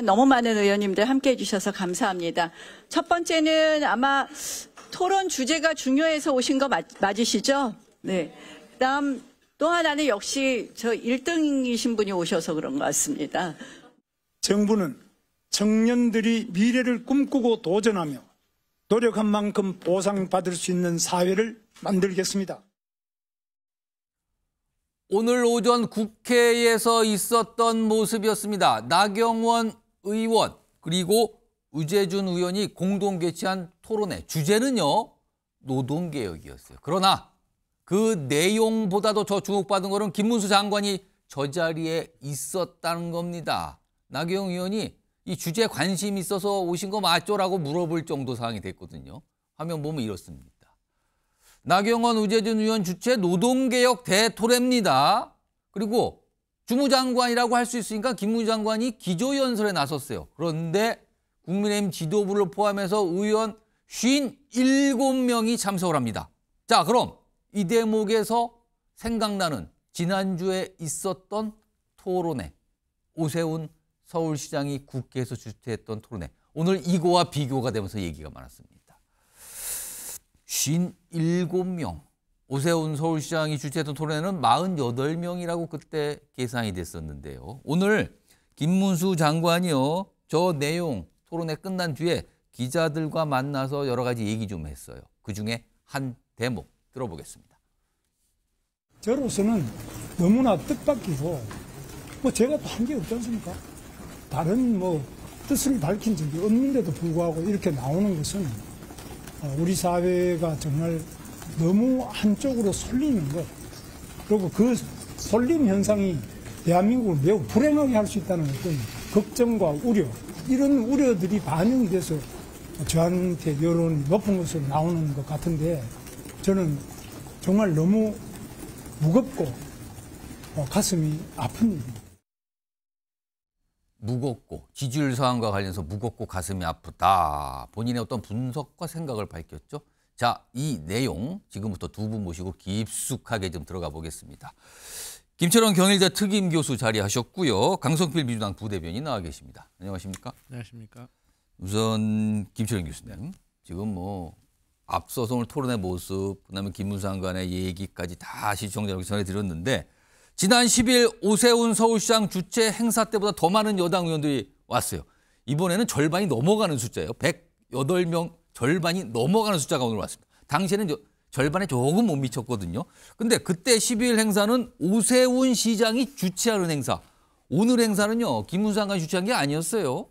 너무 많은 의원님들 함께해 주셔서 감사합니다. 첫 번째는 아마 토론 주제가 중요해서 오신 거 맞으시죠? 네. 그다음 또 하나는 역시 저 1등이신 분이 오셔서 그런 것 같습니다. 정부는 청년들이 미래를 꿈꾸고 도전하며 노력한 만큼 보상받을 수 있는 사회를 만들겠습니다. 오늘 오전 국회에서 있었던 모습이었습니다. 나경원 의원 그리고 우재준 의원이 공동 개최한 토론회 주제는요, 노동개혁이었어요. 그러나 그 내용보다도 더 주목받은 거는 김문수 장관이 저 자리에 있었다는 겁니다. 나경원 의원이 이 주제에 관심이 있어서 오신 거 맞죠라고 물어볼 정도 상황이 됐거든요. 화면 보면 이렇습니다. 나경원, 우재준 의원 주최 노동개혁 대토론입니다. 그리고 주무장관이라고 할 수 있으니까 김문수 장관이 기조연설에 나섰어요. 그런데 국민의힘 지도부를 포함해서 의원 57명이 참석을 합니다. 자, 그럼 이 대목에서 생각나는 지난주에 있었던 토론회, 오세훈 서울시장이 국회에서 주최했던 토론회. 오늘 이거와 비교가 되면서 얘기가 많았습니다. 57명. 오세훈 서울시장이 주최했던 토론회는 48명이라고 그때 계산이 됐었는데요. 오늘 김문수 장관이요, 저 내용 토론회 끝난 뒤에 기자들과 만나서 여러 가지 얘기 좀 했어요. 그중에 한 대목 들어보겠습니다. 저로서는 너무나 뜻밖이고 제가 또 한 게 없지 않습니까? 다른 뜻을 밝힌 적이 없는데도 불구하고 이렇게 나오는 것은 우리 사회가 정말 너무 한쪽으로 쏠리는 것, 그리고 그 쏠림 현상이 대한민국을 매우 불행하게 할 수 있다는 어떤 걱정과 우려, 이런 우려들이 반영이 돼서 저한테 여론이 높은 것으로 나오는 것 같은데, 저는 정말 너무 무겁고 가슴이 아픈 일입니다. 무겁고 지지율 상황과 관련해서 무겁고 가슴이 아프다. 본인의 어떤 분석과 생각을 밝혔죠. 자, 이 내용 지금부터 두 분 모시고 깊숙하게 좀 들어가 보겠습니다. 김철원 경일대 특임 교수 자리하셨고요. 강성필 민주당 부대변인 나와 계십니다. 안녕하십니까? 안녕하십니까? 우선 김철원 교수님, 지금 앞서서 오늘 토론의 모습, 그다음에 김문수 장관의 얘기까지 다 시청자들에게 전해드렸는데, 지난 10일 오세훈 서울시장 주최 행사 때보다 더 많은 여당 의원들이 왔어요. 이번에는 절반이 넘어가는 숫자예요. 108명 절반이 넘어가는 숫자가 오늘 왔습니다. 당시에는 절반에 조금 못 미쳤거든요. 근데 그때 12일 행사는 오세훈 시장이 주최하는 행사. 오늘 행사는요, 김문수 장관이 주최한 게 아니었어요.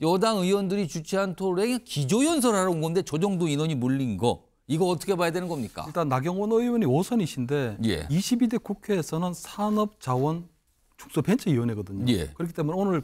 여당 의원들이 주최한 토론에 기조연설하러 온 건데 저 정도 인원이 몰린 거. 이거 어떻게 봐야 되는 겁니까? 일단 나경원 의원이 5선이신데 예. 22대 국회에서는 산업자원축소벤처위원회거든요. 예. 그렇기 때문에 오늘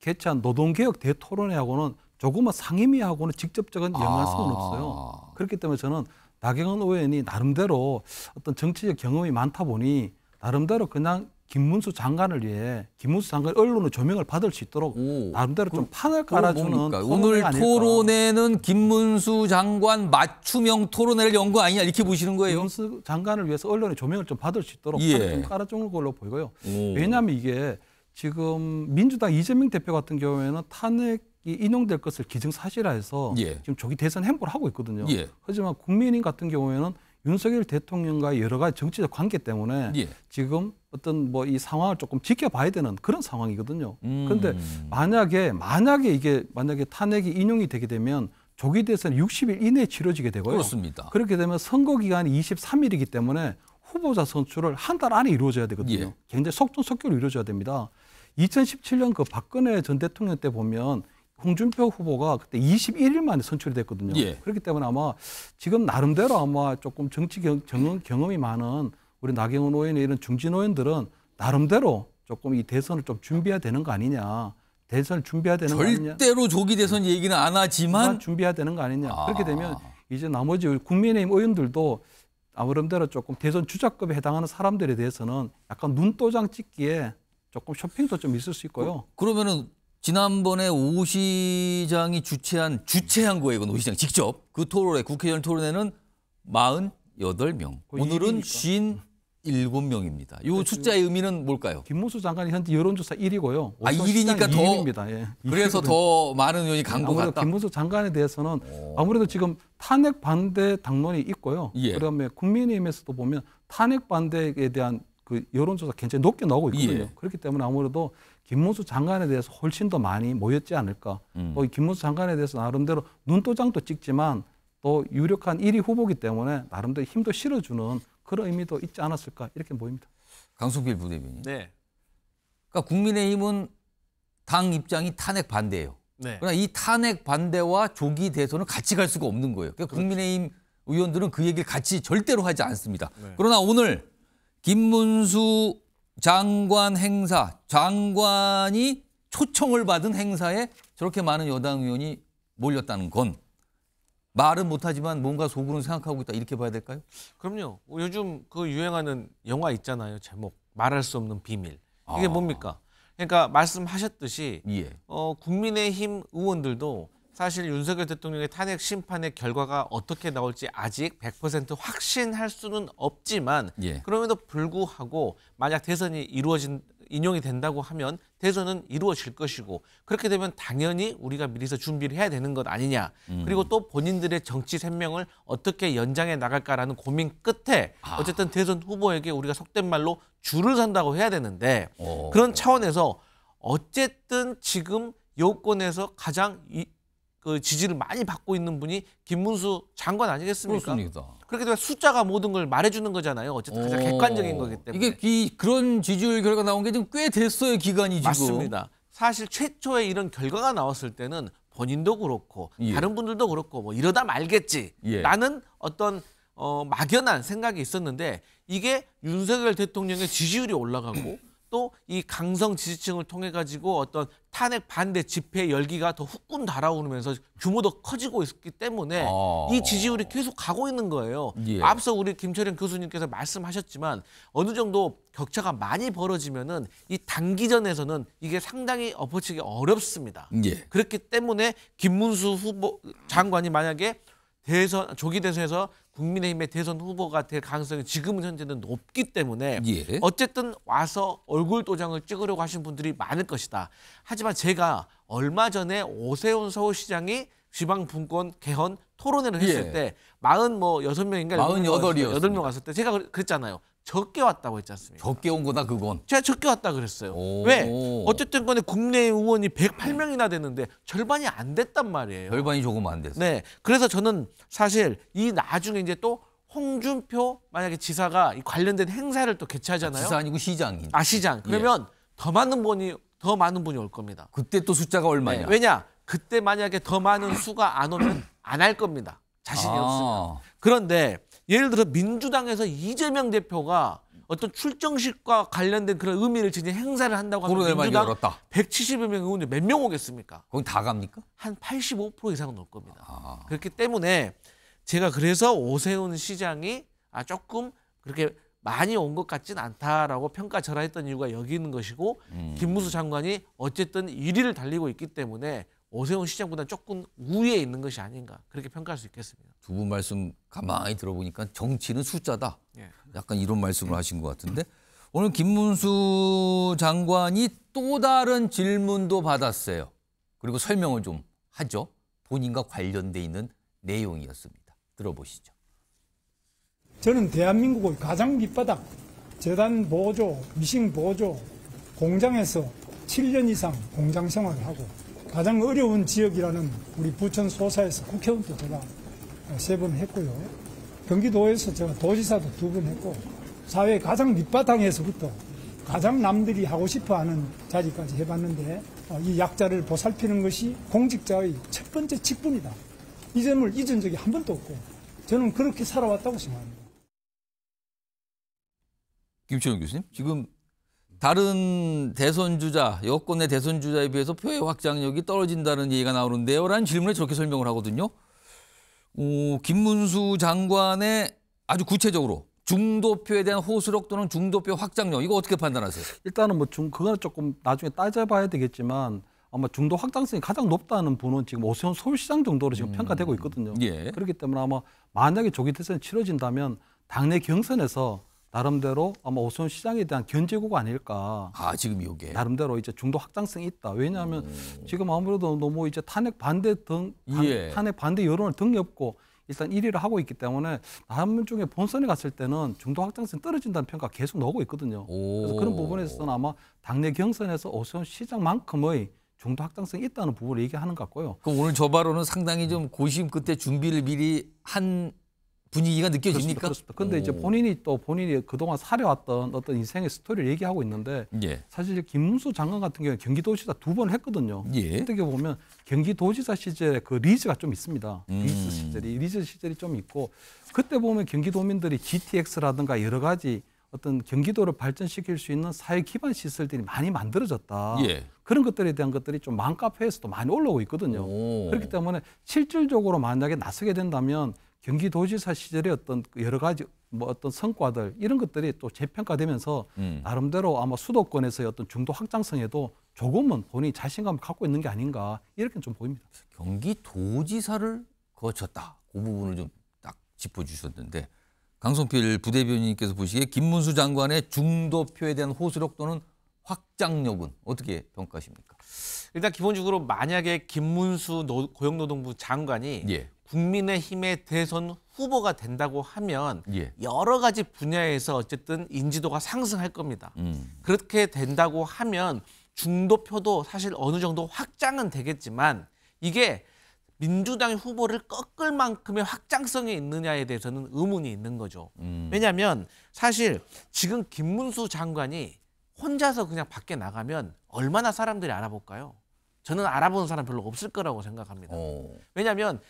개최한 노동개혁 대토론회하고는 조금은 상임위하고는 직접적인 연관성은 없어요. 그렇기 때문에 저는 나경원 의원이 나름대로 어떤 정치적 경험이 많다 보니 나름대로 그냥 김문수 장관을 위해 김문수 장관 언론의 조명을 받을 수 있도록 나름대로 좀 판을 깔아주는 오늘 토론회는 김문수 장관 맞춤형 토론회를 연 거 아니냐 이렇게 보시는 거예요? 김문수 장관을 위해서 언론의 조명을 좀 받을 수 있도록 예. 판을 좀 깔아주는 걸로 보이고요. 왜냐하면 이게 지금 민주당 이재명 대표 같은 경우에는 탄핵이 인용될 것을 기정사실화해서 예. 지금 조기 대선 행보를 하고 있거든요. 예. 하지만 국민의힘 같은 경우에는 윤석열 대통령과의 여러 가지 정치적 관계 때문에 예. 지금 어떤 이 상황을 조금 지켜봐야 되는 그런 상황이거든요. 그런데 만약에 탄핵이 인용이 되게 되면 조기 대선이 60일 이내에 치러지게 되고요. 그렇습니다. 그렇게 되면 선거 기간이 23일이기 때문에 후보자 선출을 한 달 안에 이루어져야 되거든요. 예. 굉장히 속전속결로 이루어져야 됩니다. 2017년 박근혜 전 대통령 때 보면 홍준표 후보가 그때 21일 만에 선출이 됐거든요. 예. 그렇기 때문에 아마 지금 나름대로 아마 조금 정치 경험이 많은 우리 나경원 의원의 이런 중진 의원들은 나름대로 조금 이 대선을 좀 준비해야 되는 거 아니냐. 대선을 준비해야 되는 거 아니냐. 절대로 조기 대선 얘기는 안 하지만 준비해야 되는 거 아니냐. 그렇게 되면 이제 나머지 국민의힘 의원들도 나름대로 조금 대선 주자급에 해당하는 사람들에 대해서는 약간 눈도장 찍기에 조금 쇼핑도 좀 있을 수 있고요. 그러면은 지난번에 오 시장이 주최한 거예요. 이건 오 시장 직접. 그 토론회, 국회의원 토론회는 48명. 오늘은 57명. 7명입니다. 이 숫자의 의미는 뭘까요? 김문수 장관이 현재 여론조사 1위고요. 아, 1위니까 더 2위입니다. 예. 그래서 더 많은 의원이 간 것 아무래도 같다. 김문수 장관에 대해서는 아무래도 지금 탄핵 반대 당론이 있고요. 예. 그다음에 국민의힘에서도 보면 탄핵 반대에 대한 그 여론조사 굉장히 높게 나오고 있거든요. 예. 그렇기 때문에 아무래도 김문수 장관에 대해서 훨씬 더 많이 모였지 않을까. 또 이 김문수 장관에 대해서 나름대로 눈도장도 찍지만 또 유력한 1위 후보기 때문에 나름대로 힘도 실어주는 그런 의미도 있지 않았을까 이렇게 보입니다. 강승필 부대변인. 네. 그러니까 국민의힘은 당 입장이 탄핵 반대예요. 네. 그러나 이 탄핵 반대와 조기 대선은 같이 갈 수가 없는 거예요. 그러니까 국민의힘 의원들은 그 얘기를 같이 절대로 하지 않습니다. 네. 그러나 오늘 김문수 장관 행사, 장관이 초청을 받은 행사에 저렇게 많은 여당 의원이 몰렸다는 건 말은 못하지만 뭔가 속으로는 생각하고 있다 이렇게 봐야 될까요? 그럼요. 요즘 그 유행하는 영화 있잖아요. 제목 말할 수 없는 비밀. 이게 뭡니까? 그러니까 말씀하셨듯이 예. 국민의힘 의원들도 사실 윤석열 대통령의 탄핵 심판의 결과가 어떻게 나올지 아직 100% 확신할 수는 없지만 예. 그럼에도 불구하고 만약 대선이 인용이 된다고 하면 대선은 이루어질 것이고 그렇게 되면 당연히 우리가 미리서 준비를 해야 되는 것 아니냐. 그리고 또 본인들의 정치 생명을 어떻게 연장해 나갈까라는 고민 끝에 어쨌든 대선 후보에게 우리가 속된 말로 줄을 선다고 해야 되는데 그런 차원에서 어쨌든 지금 여권에서 가장 그 지지를 많이 받고 있는 분이 김문수 장관 아니겠습니까? 그렇습니다. 그렇게 되면 숫자가 모든 걸 말해주는 거잖아요. 어쨌든 가장 객관적인 거기 때문에. 이게 그런 지지율 결과 나온 게 지금 꽤 됐어요, 기간이 지금. 맞습니다. 사실 최초에 이런 결과가 나왔을 때는 본인도 그렇고 예. 다른 분들도 그렇고 뭐 이러다 말겠지 예. 라는 어떤 막연한 생각이 있었는데 이게 윤석열 대통령의 지지율이 올라가고 또 이 강성 지지층을 통해 가지고 어떤 탄핵 반대 집회 열기가 더 후끈 달아오르면서 규모도 커지고 있기 때문에 이 지지율이 계속 가고 있는 거예요. 예. 앞서 우리 김철현 교수님께서 말씀하셨지만 어느 정도 격차가 많이 벌어지면은 이 단기전에서는 이게 상당히 엎어치기 어렵습니다. 예. 그렇기 때문에 김문수 후보 장관이 만약에 조기 대선에서 국민의힘의 대선 후보가 될 가능성이 지금 현재는 높기 때문에 예. 어쨌든 와서 얼굴 도장을 찍으려고 하신 분들이 많을 것이다. 하지만 제가 얼마 전에 오세훈 서울시장이 지방분권 개헌 토론회를 했을 예. 때 46명인가 48이었습니다. 왔을 때 제가 그랬잖아요. 적게 왔다고 했지 않습니까? 적게 온 거다 그건. 제가 적게 왔다 그랬어요. 오. 왜? 어쨌든 간에 국내의힘 의원이 108명이나 됐는데 절반이 안 됐단 말이에요. 절반이 조금 안 됐어요. 네. 그래서 저는 사실 이 나중에 이제 또 홍준표 만약에 지사가 이 관련된 행사를 또 개최하잖아요. 지사 아니고 시장이. 시장. 그러면 더 많은 분이 올 겁니다. 그때 또 숫자가 얼마냐? 네. 왜냐? 그때 만약에 더 많은 수가 안 오면 안 할 겁니다. 자신이 없으면. 그런데 예를 들어 민주당에서 이재명 대표가 어떤 출정식과 관련된 그런 의미를 지닌 행사를 한다고 하면 토론회만 민주당 열었다. 170여 명 의원들 몇 명 오겠습니까? 거기 다 갑니까? 한 85% 이상은 올 겁니다. 그렇기 때문에 제가 그래서 오세훈 시장이 조금 그렇게 많이 온 것 같진 않다라고 평가절하했던 이유가 여기 있는 것이고 김문수 장관이 어쨌든 1위를 달리고 있기 때문에 오세훈 시장보다 조금 우위에 있는 것이 아닌가 그렇게 평가할 수 있겠습니다. 두 분 말씀 가만히 들어보니까 정치는 숫자다. 예. 약간 이런 말씀을 하신 것 같은데 오늘 김문수 장관이 또 다른 질문도 받았어요. 그리고 설명을 좀 하죠. 본인과 관련돼 있는 내용이었습니다. 들어보시죠. 저는 대한민국의 가장 밑바닥 재단 보조, 미싱 보조 공장에서 7년 이상 공장 생활을 하고 가장 어려운 지역이라는 우리 부천 소사에서 국회의원도 제가 3번 했고요. 경기도에서 제가 도지사도 2번 했고 사회 가장 밑바닥에서부터 가장 남들이 하고 싶어하는 자리까지 해봤는데 이 약자를 보살피는 것이 공직자의 첫 번째 직분이다. 이 점을 잊은 적이 한 번도 없고 저는 그렇게 살아왔다고 생각합니다. 김철현 교수님, 지금 다른 대선 주자, 여권의 대선 주자에 비해서 표의 확장력이 떨어진다는 얘기가 나오는데요. 라는 질문에 저렇게 설명을 하거든요. 김문수 장관의 아주 구체적으로 중도표에 대한 호소력 또는 중도표 확장력, 이거 어떻게 판단하세요? 일단은 그거는 조금 나중에 따져봐야 되겠지만 아마 중도 확장성이 가장 높다는 분은 지금 오세훈 서울시장 정도로 지금 평가되고 있거든요. 예. 그렇기 때문에 아마 만약에 조기 대선이 치러진다면 당내 경선에서 나름대로 아마 오세훈 시장에 대한 견제구가 아닐까. 아, 지금 이게. 나름대로 이제 중도 확장성이 있다. 왜냐하면 지금 아무래도 너무 이제 탄핵 반대 예. 탄핵 반대 여론을 등엽고 일단 1위를 하고 있기 때문에 나중에 본선에 갔을 때는 중도 확장성이 떨어진다는 평가가 계속 나오고 있거든요. 그래서 그런 부분에서는 아마 당내 경선에서 오세훈 시장만큼의 중도 확장성이 있다는 부분을 얘기하는 것 같고요. 그럼 오늘 저 발언은 상당히 좀 고심 끝에 준비를 미리 한 분위기가 느껴집니까? 그렇습니다. 그런데 이제 본인이 그동안 살아왔던 어떤 인생의 스토리를 얘기하고 있는데 예. 사실 김문수 장관 같은 경우에 경기도지사 2번 했거든요. 예. 어떻게 보면 경기도지사 시절에 그 리즈가 좀 있습니다. 리즈 시절이 좀 있고 그때 보면 경기도민들이 GTX라든가 여러 가지 어떤 경기도를 발전시킬 수 있는 사회 기반 시설들이 많이 만들어졌다. 예. 그런 것들에 대한 것들이 좀 맘카페에서도 많이 올라오고 있거든요. 오. 그렇기 때문에 실질적으로 만약에 나서게 된다면 경기도지사 시절의 어떤 여러 가지 뭐 어떤 성과들 이런 것들이 또 재평가되면서 나름대로 아마 수도권에서의 어떤 중도 확장성에도 조금은 본인이 자신감을 갖고 있는 게 아닌가 이렇게 좀 보입니다. 경기도지사를 거쳤다. 그 부분을 좀 딱 짚어주셨는데 강성필 부대변인님께서 보시기에 김문수 장관의 중도표에 대한 호소력 또는 확장력은 어떻게 평가하십니까? 일단 기본적으로 만약에 김문수 고용노동부 장관이 예. 국민의힘의 대선 후보가 된다고 하면 예. 여러 가지 분야에서 어쨌든 인지도가 상승할 겁니다. 그렇게 된다고 하면 중도표도 사실 어느 정도 확장은 되겠지만 이게 민주당의 후보를 꺾을 만큼의 확장성이 있느냐에 대해서는 의문이 있는 거죠. 왜냐하면 사실 지금 김문수 장관이 혼자서 그냥 밖에 나가면 얼마나 사람들이 알아볼까요? 저는 알아보는 사람 별로 없을 거라고 생각합니다. 왜냐하면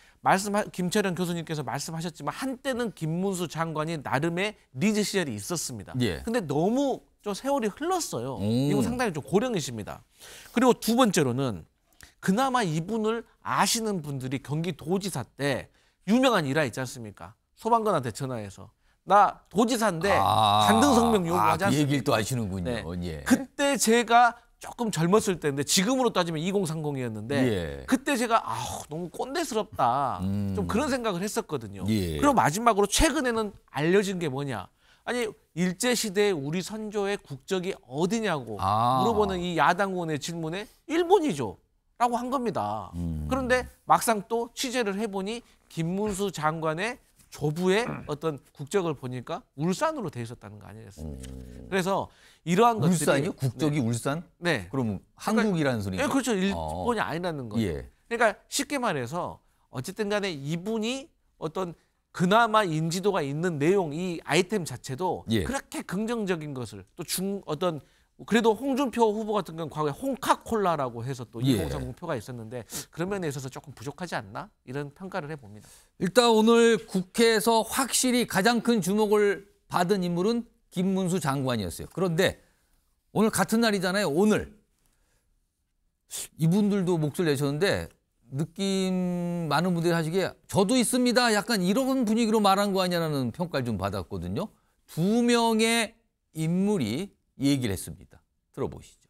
김철현 교수님께서 말씀하셨지만 한때는 김문수 장관이 나름의 리즈 시절이 있었습니다. 예. 근데 너무 좀 세월이 흘렀어요. 이건 상당히 좀 고령이십니다. 그리고 두 번째로는 그나마 이분을 아시는 분들이 경기도지사 때 유명한 일화 있지 않습니까? 소방관한테 전화해서 나 도지사인데 간등성명 요구하지 그 않습니까? 얘기를 또 아시는군요. 네. 예. 그때 제가 조금 젊었을 때인데 지금으로 따지면 2030이었는데 예. 그때 제가 너무 꼰대스럽다 좀 그런 생각을 했었거든요. 예. 그리고 마지막으로 최근에는 알려진 게 뭐냐? 아니 일제시대에 우리 선조의 국적이 어디냐고 물어보는 이 야당 의원의 질문에 일본이죠 라고 한 겁니다. 그런데 막상 또 취재를 해보니 김문수 장관의 조부의 어떤 국적을 보니까 울산으로 돼 있었다는 거 아니겠습니까? 그래서 이러한 것들이 울산이요? 국적이 울산? 네. 그럼 한국이라는 소리죠? 네, 그렇죠. 일본이 아니라는 거죠. 예. 그러니까 쉽게 말해서 어쨌든 간에 이분이 어떤 그나마 인지도가 있는 내용, 이 아이템 자체도 예. 그렇게 긍정적인 것을 또 어떤 그래도 홍준표 후보 같은 경우는 과거에 홍카콜라라고 해서 또 예. 2030표가 있었는데 그런 면에 있어서 조금 부족하지 않나? 이런 평가를 해봅니다. 일단 오늘 국회에서 확실히 가장 큰 주목을 받은 인물은 김문수 장관이었어요. 그런데 오늘 같은 날이잖아요. 오늘 이분들도 목소리를 내셨는데 느낌 많은 분들이 하시기에 저도 있습니다. 약간 이런 분위기로 말한 거 아니냐는 평가를 좀 받았거든요. 2명의 인물이 얘기를 했습니다. 들어보시죠.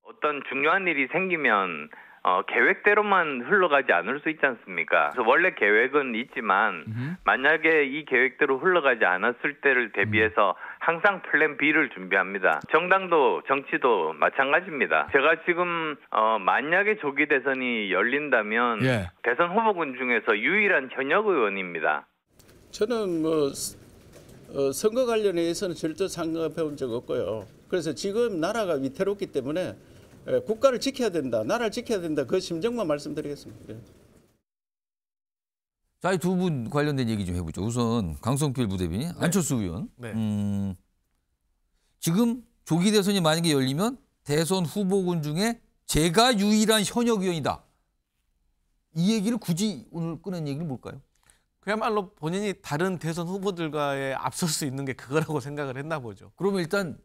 어떤 중요한 일이 생기면 계획대로만 흘러가지 않을 수 있지 않습니까? 그래서 원래 계획은 있지만 만약에 이 계획대로 흘러가지 않았을 때를 대비해서 항상 플랜 B를 준비합니다. 정당도 정치도 마찬가지입니다. 제가 지금 만약에 조기 대선이 열린다면 대선 후보군 중에서 유일한 현역 의원입니다. 저는 선거 관련해서는 절대 상관해 본 적 없고요. 그래서 지금 나라가 위태롭기 때문에 국가를 지켜야 된다, 나라를 지켜야 된다, 그 심정만 말씀드리겠습니다. 자, 이 두 분 관련된 얘기 좀 해보죠. 우선 강성필 부대변인, 안철수 의원. 네. 지금 조기 대선이 만약에 열리면 대선 후보군 중에 제가 유일한 현역 의원이다. 이 얘기를 굳이 오늘 꺼낸 얘기는 뭘까요? 그야말로 본인이 다른 대선 후보들과의 앞설 수 있는 게 그거라고 생각을 했나 보죠. 그러면 일단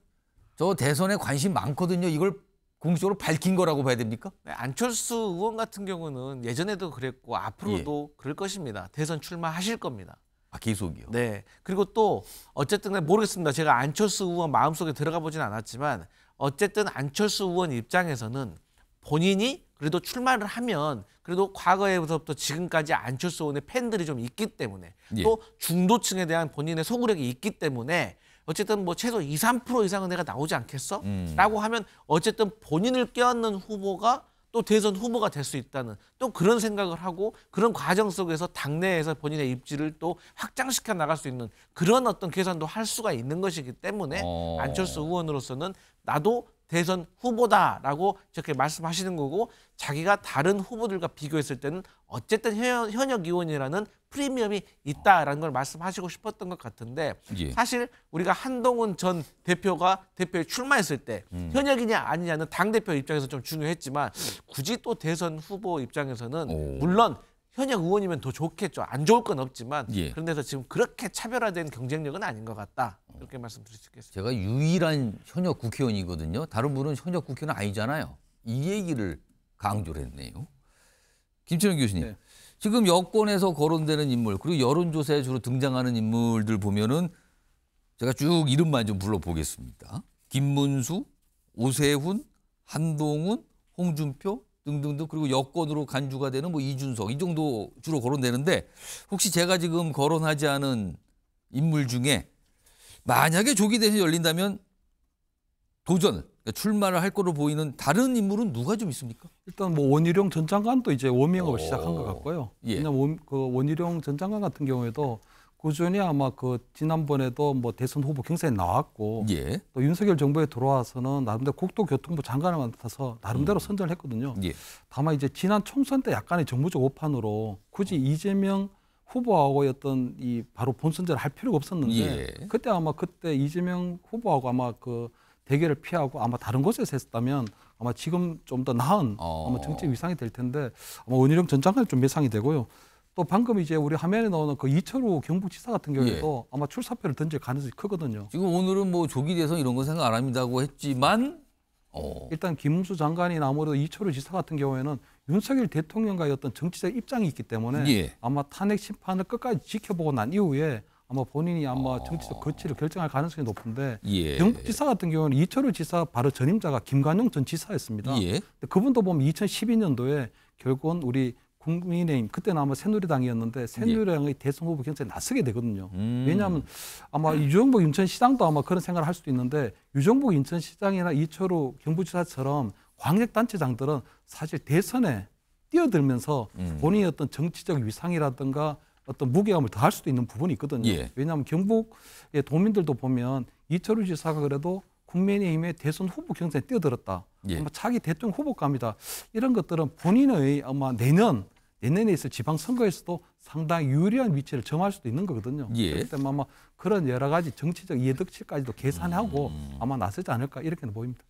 저 대선에 관심 많거든요. 이걸 공식적으로 밝힌 거라고 봐야 됩니까? 네, 안철수 의원 같은 경우는 예전에도 그랬고 앞으로도 그럴 것입니다. 대선 출마하실 겁니다. 아, 계속이요? 네. 그리고 또 어쨌든 모르겠습니다. 제가 안철수 의원 마음속에 들어가 보진 않았지만 어쨌든 안철수 의원 입장에서는 본인이 그래도 출마를 하면 그래도 과거에서부터 지금까지 안철수 의원의 팬들이 좀 있기 때문에 또 중도층에 대한 본인의 소구력이 있기 때문에 어쨌든 뭐 최소 2, 3% 이상은 내가 나오지 않겠어? 라고 하면 어쨌든 본인을 껴안는 후보가 또 대선 후보가 될 수 있다는 또 그런 생각을 하고 그런 과정 속에서 당내에서 본인의 입지를 또 확장시켜 나갈 수 있는 그런 어떤 계산도 할 수가 있는 것이기 때문에 안철수 의원으로서는 나도 대선 후보다라고 저렇게 말씀하시는 거고 자기가 다른 후보들과 비교했을 때는 어쨌든 현역 의원이라는 프리미엄이 있다라는 걸 말씀하시고 싶었던 것 같은데 예. 사실 우리가 한동훈 전 대표가 대표에 출마했을 때 현역이냐 아니냐는 당대표 입장에서 좀 중요했지만 굳이 또 대선 후보 입장에서는 물론 현역 의원이면 더 좋겠죠. 안 좋을 건 없지만 예. 그런 데서 지금 그렇게 차별화된 경쟁력은 아닌 것 같다. 이렇게 말씀드릴 수 있겠습니다. 제가 유일한 현역 국회의원이거든요. 다른 분은 현역 국회의원 아니잖아요. 이 얘기를 강조를 했네요. 김철현 교수님. 네. 지금 여권에서 거론되는 인물 그리고 여론조사에 주로 등장하는 인물들 보면은 제가 쭉 이름만 좀 불러보겠습니다. 김문수, 오세훈, 한동훈, 홍준표 등등등 그리고 여권으로 간주가 되는 뭐 이준석 이 정도 주로 거론되는데 혹시 제가 지금 거론하지 않은 인물 중에 만약에 조기 대선이 열린다면 도전을 그러니까 출마를 할 거로 보이는 다른 인물은 누가 좀 있습니까? 일단 뭐 원희룡 전 장관도 이제 워밍업을 시작한 것 같고요. 예. 왜냐하면 그 원희룡 전 장관 같은 경우에도 꾸준히 아마 그 지난번에도 뭐 대선 후보 경선에 나왔고 예. 또 윤석열 정부에 들어와서는 나름대로 국토교통부 장관을 맡아서 나름대로 선전을 했거든요. 예. 다만 이제 지난 총선 때 약간의 정무적 오판으로 굳이 이재명 후보하고의 어떤 이 바로 본선전을 할 필요가 없었는데 예. 그때 아마 그때 이재명 후보하고 아마 그 대결을 피하고 아마 다른 곳에서 했다면 아마 지금 좀 더 나은 아마 정치 위상이 될 텐데 아마 원희룡 전 장관이 좀 예상이 되고요. 또 방금 이제 우리 화면에 나오는 그 이철우 경북지사 같은 경우에도 아마 출사표를 던질 가능성이 크거든요. 지금 오늘은 뭐 조기 대선 이런 거 생각 안 합니다고 했지만 일단 김문수 장관이나 아무래도 이철우 지사 같은 경우에는 윤석열 대통령과의 어떤 정치적 입장이 있기 때문에 예. 아마 탄핵 심판을 끝까지 지켜보고 난 이후에 아마 본인이 아마 정치적 거취를 결정할 가능성이 높은데 예. 경북지사 같은 경우는 이철우 지사 바로 전임자가 김관용 전 지사였습니다. 예. 근데 그분도 보면 2012년도에 결국은 우리 국민의힘 그때는 아마 새누리당이었는데 새누리당의 대선 후보 경선에 나서게 되거든요. 왜냐하면 아마 유정복 인천시장도 아마 그런 생각을 할 수도 있는데 유정복 인천시장이나 이철우 경북지사처럼 광역단체장들은 사실 대선에 뛰어들면서 본인의 어떤 정치적 위상이라든가 어떤 무게감을 더할 수도 있는 부분이 있거든요. 예. 왜냐하면 경북의 도민들도 보면 이철우 지사가 그래도 국민의힘의 대선 후보 경선에 뛰어들었다. 예. 아마 차기 대통령 후보감이다. 이런 것들은 본인의 아마 내년에 있을 지방선거에서도 상당히 유리한 위치를 점할 수도 있는 거거든요. 예. 그렇기 때문에 아마 그런 여러 가지 정치적 이해득실까지도 계산하고 아마 나서지 않을까 이렇게 보입니다.